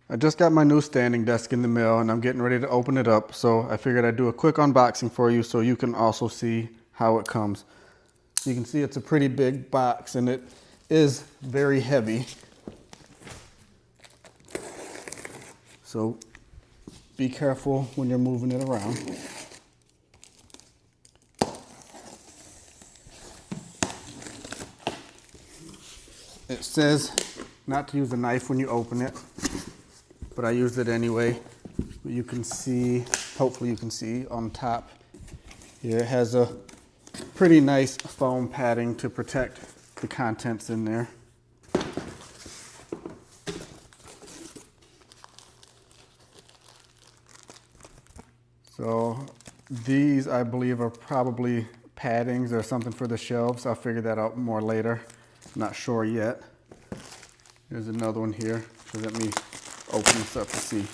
I just got my new standing desk in the mail and I'm getting ready to open it up. So I figured I'd do a quick unboxing for you so you can also see how it comes. You can see it's a pretty big box and it is very heavy. So be careful when you're moving it around. It says not to use a knife when you open it, but I used it anyway. You can see, hopefully you can see on top here, it has a pretty nice foam padding to protect the contents in there. So these, I believe, are probably paddings or something for the shelves. I'll figure that out more later. Not sure yet. There's another one here. So let me open this up to see.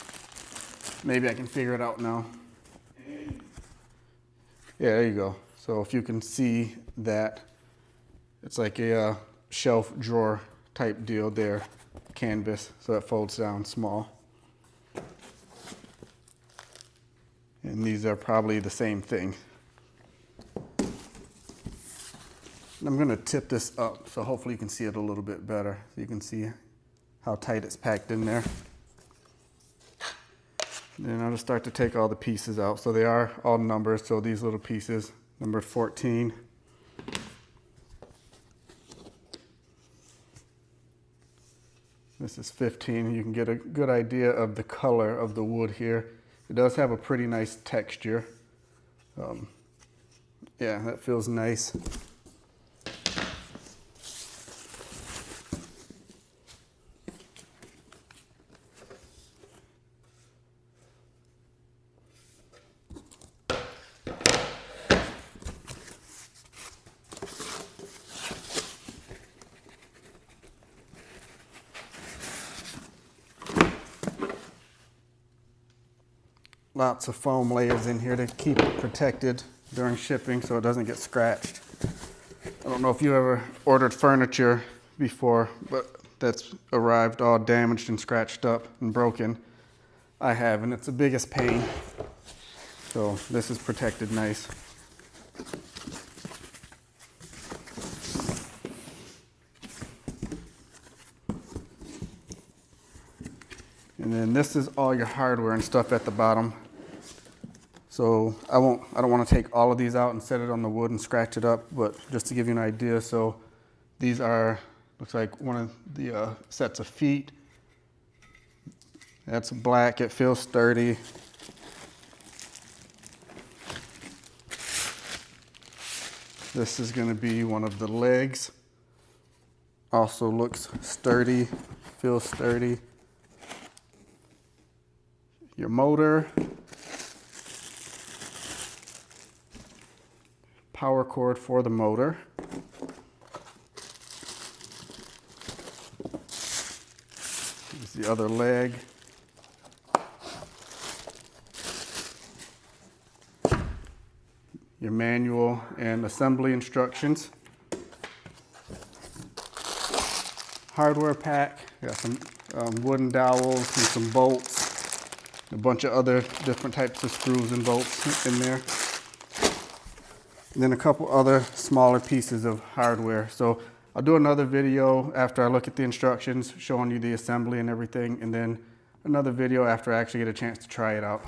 Maybe I can figure it out now. Yeah, there you go. So if you can see that, it's like a shelf drawer type deal there, canvas, so it folds down small. And these are probably the same thing. I'm going to tip this up so hopefully you can see it a little bit better. So you can see how tight it's packed in there. Then I'll just start to take all the pieces out. So they are all numbers. So these little pieces, number 14. This is 15. You can get a good idea of the color of the wood here. It does have a pretty nice texture. Yeah, that feels nice. Lots of foam layers in here to keep it protected during shipping so it doesn't get scratched. I don't know if you ever ordered furniture before, but that's arrived all damaged and scratched up and broken. I have, and it's the biggest pain. So this is protected nice. And then this is all your hardware and stuff at the bottom. So I don't want to take all of these out and set it on the wood and scratch it up, but just to give you an idea, so these are, looks like one of the sets of feet. That's black, it feels sturdy. This is going to be one of the legs. Also looks sturdy, feels sturdy. Your motor, power cord for the motor. Here's the other leg. Your manual and assembly instructions. Hardware pack, got some wooden dowels and some bolts. A bunch of other different types of screws and bolts in there. And then a couple other smaller pieces of hardware. So I'll do another video after I look at the instructions, showing you the assembly and everything, and then another video after I actually get a chance to try it out.